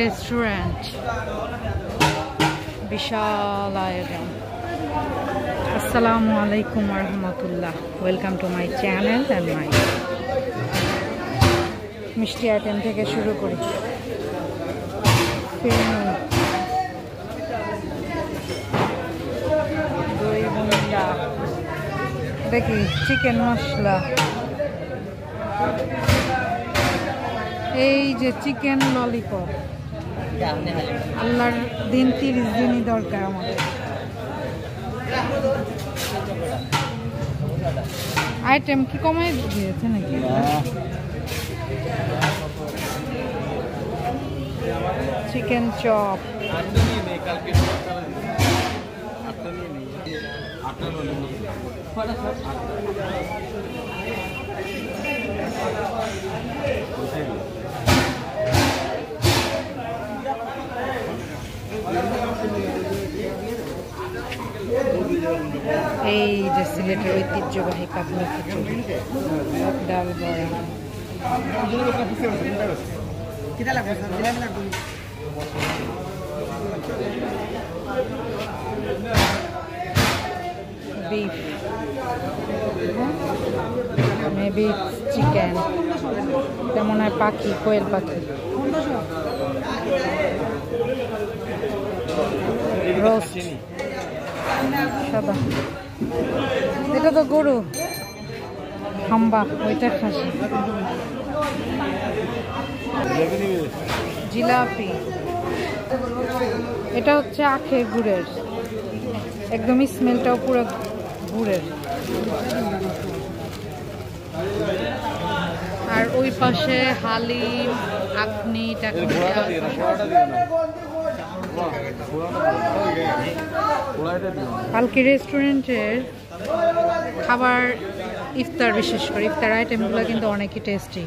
Restaurant, বিশাল আয়োজন। আসসালামু আলাইকুম ওয়া রাহমাতুল্লাহ, welcome to my channel and my মিষ্টি আইটেম থেকে শুরু করি। দই বুন্ডা, দেখি চিকেন মশলা, এই যে চিকেন ললিপপ। আল্লাহর দিন 30 দিনই দরকার আমাদের। আইটেম কি কমাই দিয়েছে নাকি? চিকেন চপ, এই যে সিলেটের ঐতিহ্যবাহী কাবলি খিচুড়ি, ডাল বড়া, beef, maybe chicken, তেমন হয় পাখি, কোয়েল পাখি, রোস্ট সাদা, এটা তো গরু, হাম্বা, ওইটা খাসি, জিলাপি, এটা হচ্ছে আখের গুড়ের, একদমই স্মেলটাও পুরো গুড়ের। আর ওই পাশে হালিম, আখনি টাকনি। পালকি রেস্টুরেন্টের খাবার, ইফতার বিশেষ করে ইফতার আইটেমগুলো কিন্তু অনেকই টেস্টি।